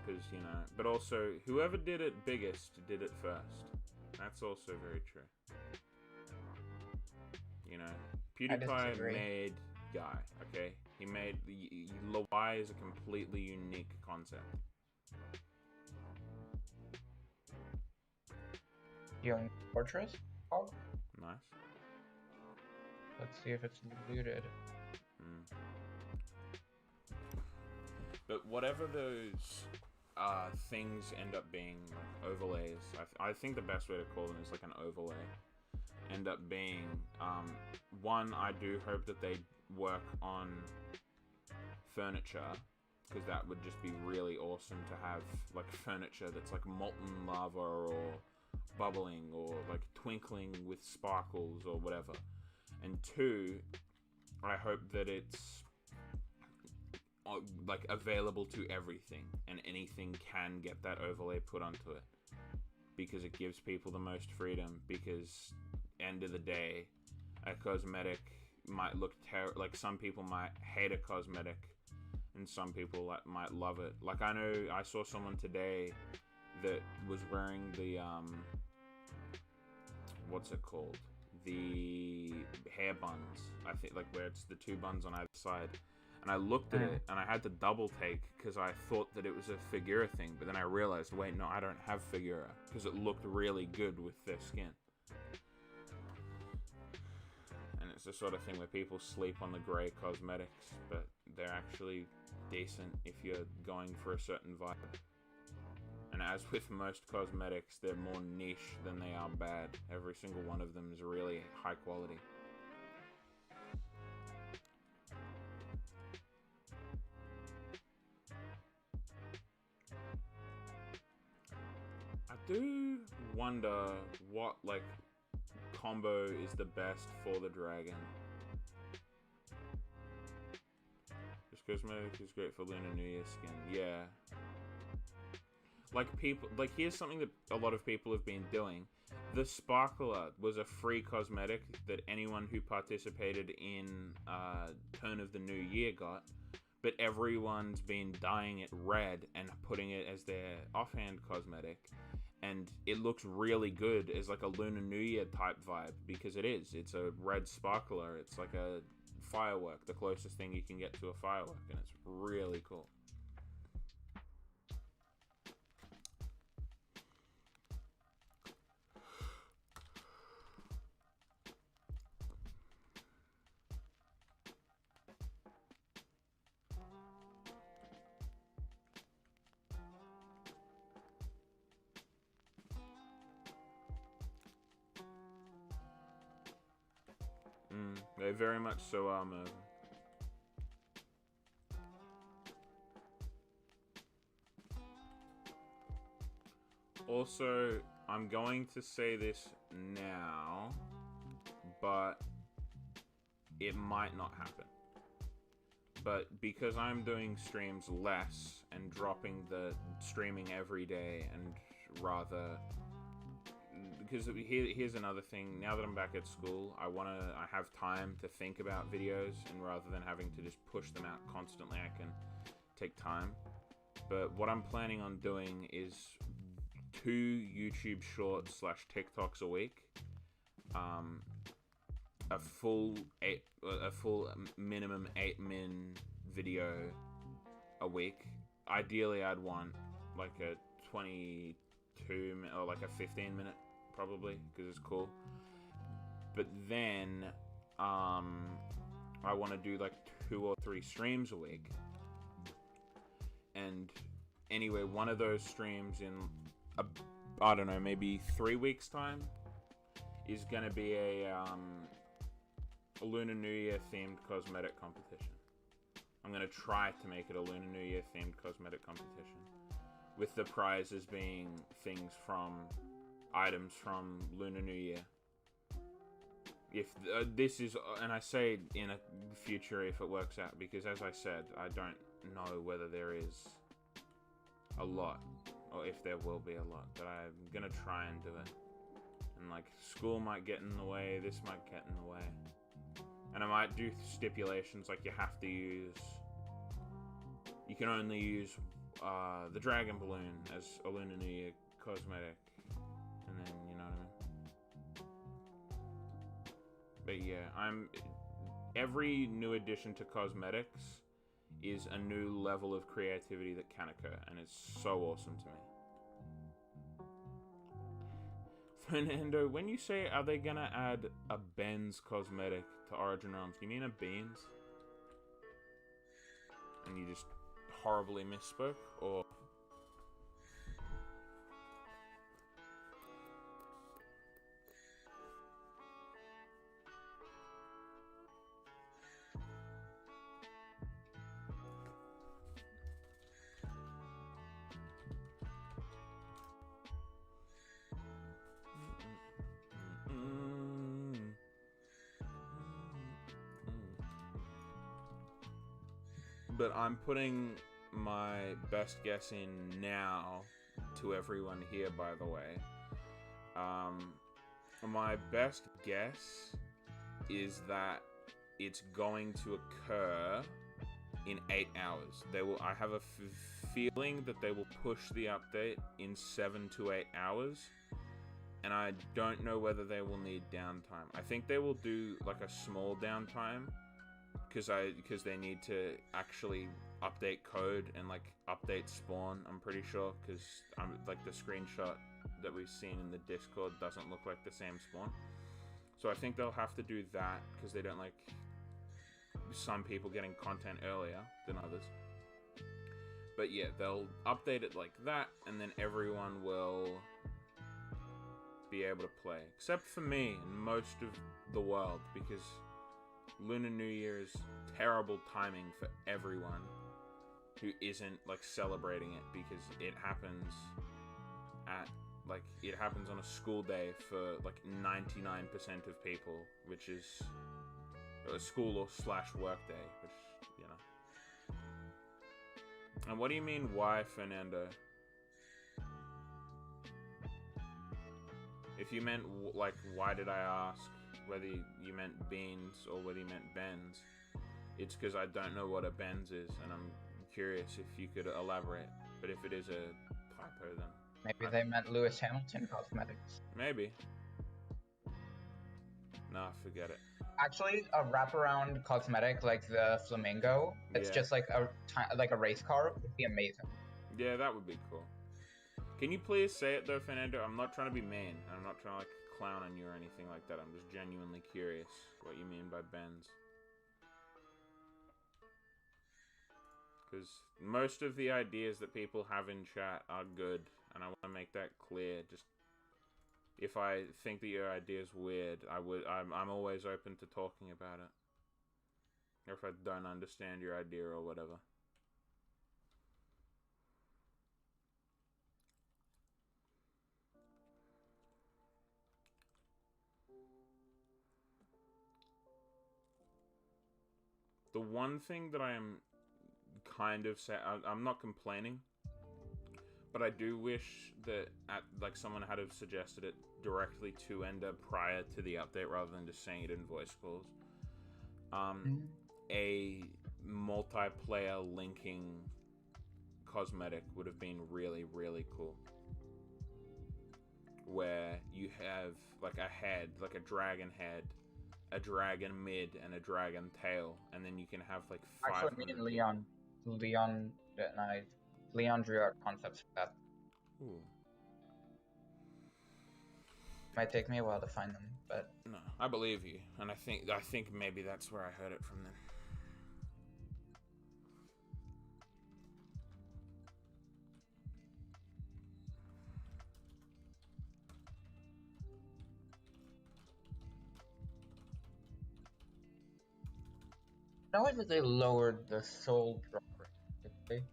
Because, you know, but also, whoever did it biggest did it first. That's also very true. You know, PewDiePie made Guy, okay? He made... Lawai is a completely unique concept. Young Fortress? Oh, Nice. let's see if it's looted. But whatever those things end up being, like overlays, I think the best way to call them is like an overlay, end up being, one, I do hope that they work on furniture, because that would just be really awesome to have like furniture that's like molten lava or bubbling or like twinkling with sparkles or whatever. And two, I hope that it's like available to everything and anything can get that overlay put onto it, because it gives people the most freedom. Because end of the day, a cosmetic might look like some people might hate a cosmetic and some people might love it. Like I know I saw someone today that was wearing the what's it called, the hair buns, I think, like where it's the two buns on either side. And I looked at it and I had to double take because I thought that it was a Figura thing, but then I realized, wait, no, I don't have Figura, because it looked really good with their skin. And it's the sort of thing where people sleep on the grey cosmetics, but they're actually decent if you're going for a certain vibe. And as with most cosmetics, they're more niche than they are bad. Every single one of them is really high quality. I do wonder what, like, combo is the best for the dragon. This cosmetic is great for Lunar New Year skin. Yeah. Like, people, like, here's something that a lot of people have been doing. The Sparkler was a free cosmetic that anyone who participated in Turn of the New Year got. but everyone's been dyeing it red and putting it as their offhand cosmetic, and it looks really good as like a Lunar New Year type vibe, because it is. It's a red sparkler. It's like a firework, the closest thing you can get to a firework, and it's really cool. They very much so are, Mervin. Also, I'm going to say this now, but it might not happen. But because I'm doing streams less and dropping the streaming every day, and rather... Because here's another thing. Now that I'm back at school, I have time to think about videos, and rather than having to just push them out constantly, I can take time. But what I'm planning on doing is 2 YouTube shorts / TikToks a week, a full minimum 8-min video a week. Ideally, I'd want like a 22 or like a 15-minute. Probably, because it's cool. But then, I want to do like 2 or 3 streams a week. And anyway, one of those streams in, I don't know, maybe 3 weeks' time is going to be a Lunar New Year themed cosmetic competition. I'm going to try to make it a Lunar New Year themed cosmetic competition, with the prizes being things from... items from Lunar New Year. If this is, and I say in a future if it works out, because as I said, I don't know whether there is a lot, or if there will be a lot, but I'm gonna try and do it. And like, school might get in the way, this might get in the way. And I might do stipulations like you can only use the dragon balloon as a Lunar New Year cosmetic. And then, you know what I mean? But yeah, every new addition to cosmetics is a new level of creativity that can occur, and it's so awesome to me. Fernando, when you say, are they gonna add a Ben's cosmetic to Origin Realms, do you mean a Beans? And you just horribly misspoke, or... But I'm putting my best guess in now to everyone here, by the way. My best guess is that it's going to occur in 8 hours. I have a feeling that they will push the update in 7 to 8 hours. And I don't know whether they will need downtime. I think they will do like a small downtime, because they need to actually update code and like update spawn, I'm pretty sure, because like the screenshot that we've seen in the Discord doesn't look like the same spawn. So I think they'll have to do that, because they don't like some people getting content earlier than others. But yeah, they'll update it like that, and then everyone will be able to play, except for me and most of the world, because Lunar New Year is terrible timing for everyone who isn't like celebrating it, because it happens on a school day for like 99% of people, which is a school or / work day, which, you know. And what do you mean, why, Fernando? If you meant like, why did I ask whether you meant Beans or whether you meant Ben's, It's because I don't know what a Benz is, and I'm curious if you could elaborate. But if it is a typo, then Maybe they meant Lewis Hamilton Cosmetics. maybe. Nah, forget it. Actually, a wraparound cosmetic like the flamingo, it's Yeah. just like a race car, would be amazing. Yeah, that would be cool. Can you please say it though, Fernando? I'm not trying to be mean. I'm not trying to like clown on you or anything like that. I'm just genuinely curious what you mean by Benz. Because most of the ideas that people have in chat are good, and I want to make that clear. Just if I think that your idea is weird, I'm always open to talking about it. Or if I don't understand your idea or whatever. The one thing that I am kind of sad, I'm not complaining, but I do wish that like someone had have suggested it directly to Ender prior to the update rather than just saying it in voice calls. A multiplayer linking cosmetic would have been really, really cool. Where you have like a head, like a dragon head, a dragon mid, and a dragon tail, and then you can have like 500. Actually, me and Leon drew out concepts for that. Ooh. Might take me a while to find them, but No, I believe you, and I think maybe that's where I heard it from then. how is it they lowered the soul drop rate? Did they?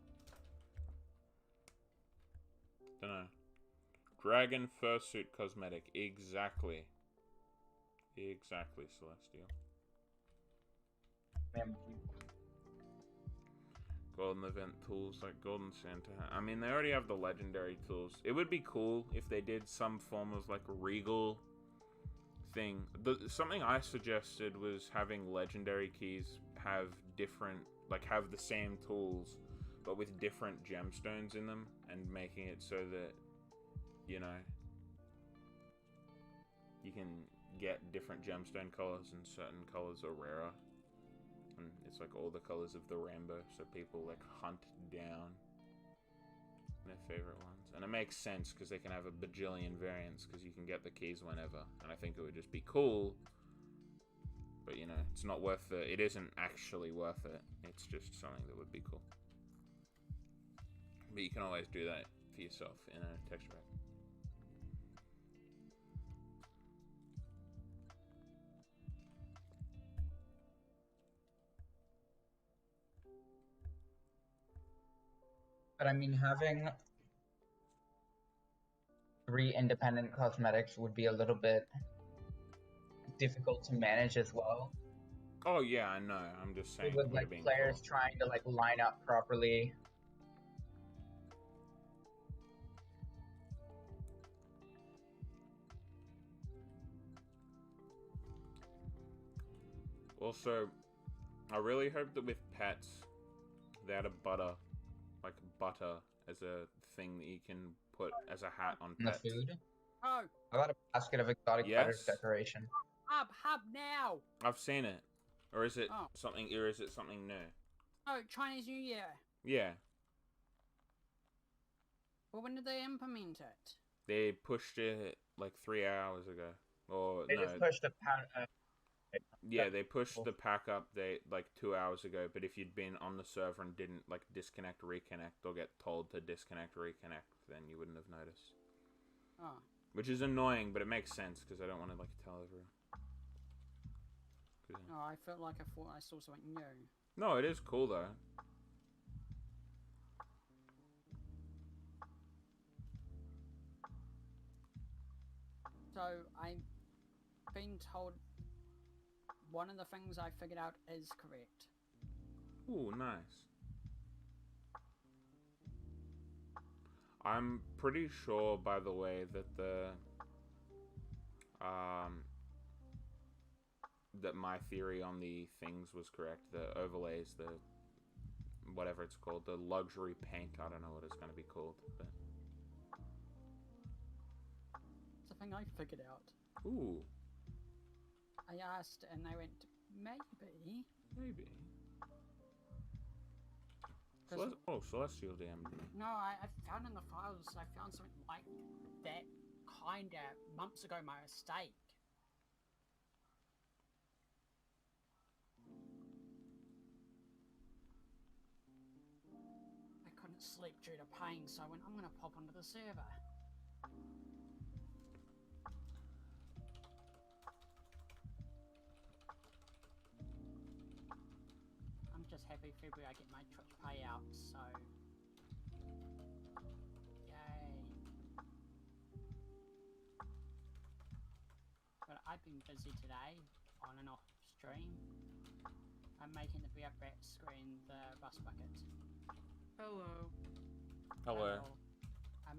Dunno. Dragon fursuit cosmetic. Exactly. Exactly, Celestial. Man, Golden event tools like Golden Santa. I mean, they already have the legendary tools. It would be cool if they did some form of like regal thing. Something I suggested was having legendary keys have different, like have the same tools, but with different gemstones in them, and making it so that, you know, you can get different gemstone colors, and certain colors are rarer. And it's like all the colors of the rainbow, so people like hunt down their favorite ones. And it makes sense because they can have a bajillion variants because you can get the keys whenever. And I think it would just be cool. But you know, it's not worth it. It isn't actually worth it. It's just something that would be cool. But you can always do that for yourself in a texture pack. but I mean, having 3 independent cosmetics would be a little bit difficult to manage as well. Oh yeah, I know. I'm just saying. With like players cool. trying to like line up properly. Also, I really hope that with pets, they had a butter as a thing that you can put as a hat on In the pets. food. Oh, I got a basket of exotic Yes. butters decoration. hub now. I've seen it. Or is it Oh. something? Or is it something new? Oh, Chinese New Year. Yeah, Well, when did they implement it? they pushed it like 3 hours ago. Or They no, just pushed a pound. yeah, they pushed the pack update like 2 hours ago. But if you'd been on the server and didn't like disconnect, reconnect, or get told to disconnect, reconnect, then you wouldn't have noticed. Oh. Which is annoying, but it makes sense because I don't want to like tell everyone. Oh, I felt like I thought I saw something new. No, it is cool though. So, I'm being told one of the things I figured out is correct. Ooh, nice. I'm pretty sure, by the way, that that my theory on the things was correct. The overlays, the whatever it's called, the luxury paint. I don't know what it's going to be called, but It's a thing I figured out. ooh, I asked, and they went, maybe. maybe. 'Cause- Celestial damn. No, I found in the files, I found something like that kinda months ago, my mistake. I couldn't sleep due to pain, so I went, I'm gonna pop onto the server. I'm just happy February I get my Twitch payout, so yay. But I've been busy today, on and off stream. I'm making the back screen the bus bucket. Hello. Hello. I'm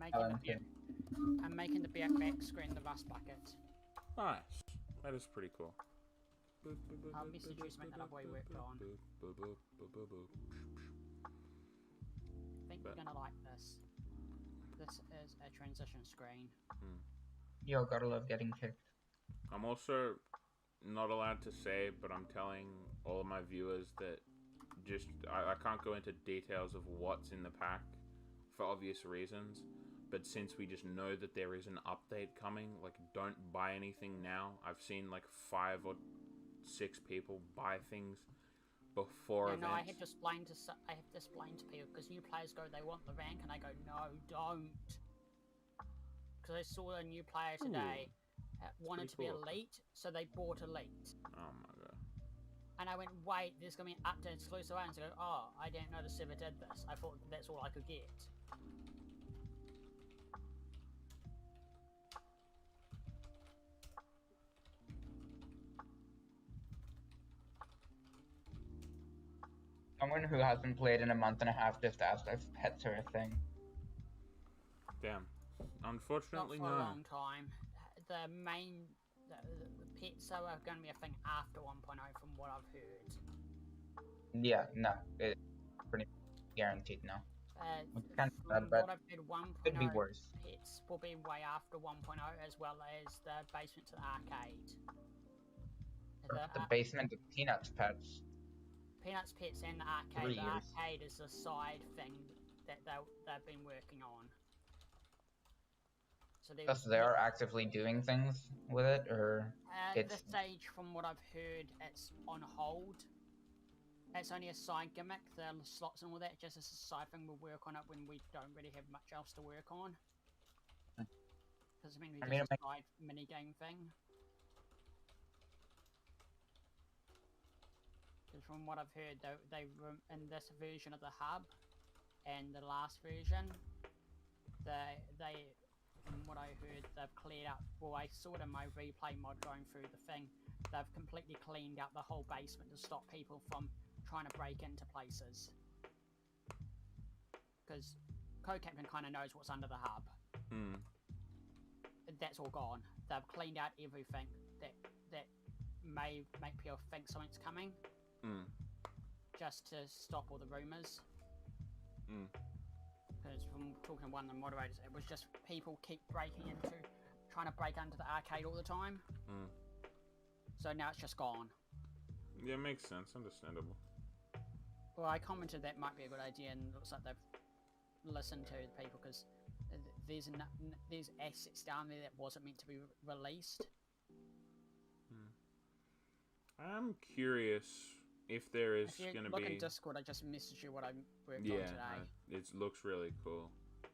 making the back screen the bus bucket. Nice. That is pretty cool. I'll message you something that I've already worked on. I think you're gonna like this. This is a transition screen. Yo, gotta love getting kicked. I'm also not allowed to say, but I'm telling all of my viewers that just I can't go into details of what's in the pack for obvious reasons, but since we just know that there is an update coming, like, don't buy anything now. I've seen like 5 or 6 people buy things before events. No, I have to explain to people, because new players go, they want the rank, and I go, no, don't. Because I saw a new player today wanted to be cool. elite, so they bought elite. Oh my god. And I went, wait, there's going to be an update exclusive items. I go, oh, I didn't know the server did this. I thought that's all I could get. Someone who hasn't played in a month and a half just asked if pets are a thing. Damn. Not Unfortunately, for no. a long time. The pets are going to be a thing after 1.0 from what I've heard. Yeah, no, it's pretty guaranteed now. Which is kind of From sad, but what I've heard, 1.0 could be worse. pets will be way after 1.0, as well as the basement to the arcade. The basement of Peanuts pets. Peanuts Pets and the 3 arcade. The years. arcade is a side thing that they've been working on. So Thus, they are actively doing things with it, or At it's this stage, from what I've heard, it's on hold. It's only a side gimmick, the slots and all that, just as a side thing. We'll work on it when we don't really have much else to work on. Because I mean, I we mean, just a side mini game thing. Because from what I've heard, they were in this version of the hub and the last version, they from what I heard, they've cleared up. Well, I saw it in my replay mod going through the thing. They've completely cleaned up the whole basement to stop people from trying to break into places. Because CoCap kind of knows what's under the hub. That's all gone. They've cleaned out everything that may make people think something's coming. Just to stop all the rumours. Because from talking to one of the moderators, it was just people keep trying to break into the arcade all the time. So now it's just gone. Yeah, makes sense. Understandable. Well, I commented that might be a good idea, and it looks like they've listened to the people, because there's assets down there that wasn't meant to be released. I'm curious if there is going to be... Look in Discord, I just messaged you what I worked on today. It looks really cool.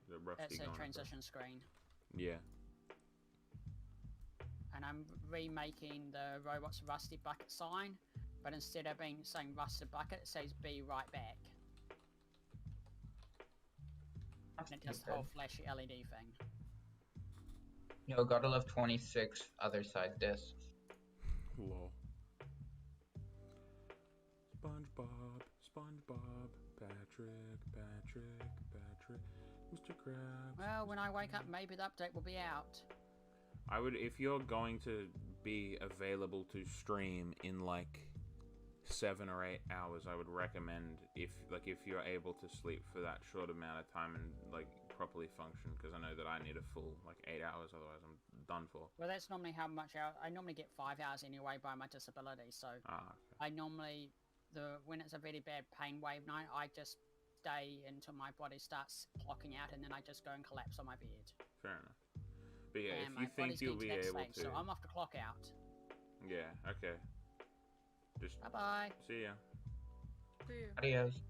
The rusty It's a going transition screen. Yeah. And I'm remaking the Robots Rusty Bucket sign, but instead of saying Rusty Bucket, it says be right back. And it does the whole flashy LED thing. Yo, gotta love 26 other side discs. Lol. SpongeBob, Patrick, Mr. Krabs. Well, when I wake up, maybe the update will be out. I would, if you're going to be available to stream in like 7 or 8 hours, I would recommend if you're able to sleep for that short amount of time and like properly function, because I know that I need a full like 8 hours, otherwise I'm done for. Well, that's normally how much I normally get 5 hours anyway by my disability. So Okay. I normally when it's a very bad pain wave night, I just stay until my body starts clocking out, and then I just go and collapse on my bed. Fair enough. But yeah, And if you think you'll be able to, so I'm off to clock out. yeah, okay. Just Bye bye. see ya. Adios.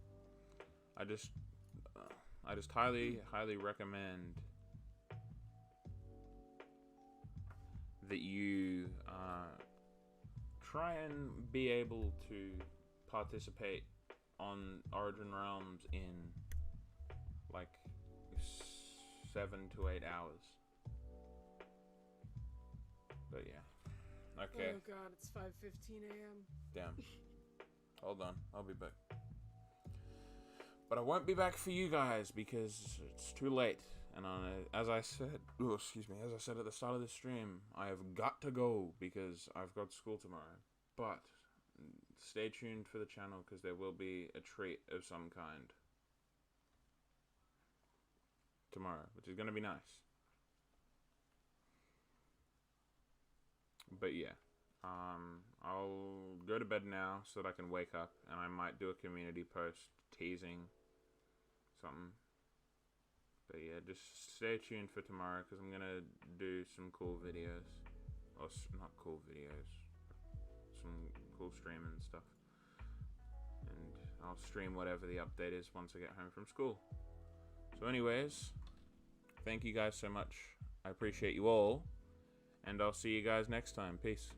I just highly recommend that you try and be able to participate on Origin Realms in like 7 to 8 hours. But yeah, okay. Oh god, it's 5:15 a.m. Damn. Hold on, I'll be back. But I won't be back for you guys because it's too late. And as I said at the start of the stream, I have got to go because I've got school tomorrow. But stay tuned for the channel because there will be a treat of some kind tomorrow, which is going to be nice. But yeah, I'll go to bed now so that I can wake up, and I might do a community post teasing something. But yeah, just stay tuned for tomorrow because I'm gonna do some cool videos, or not cool videos, some cool streaming and stuff. And I'll stream whatever the update is once I get home from school. So anyways, thank you guys so much. I appreciate you all. And I'll see you guys next time. Peace.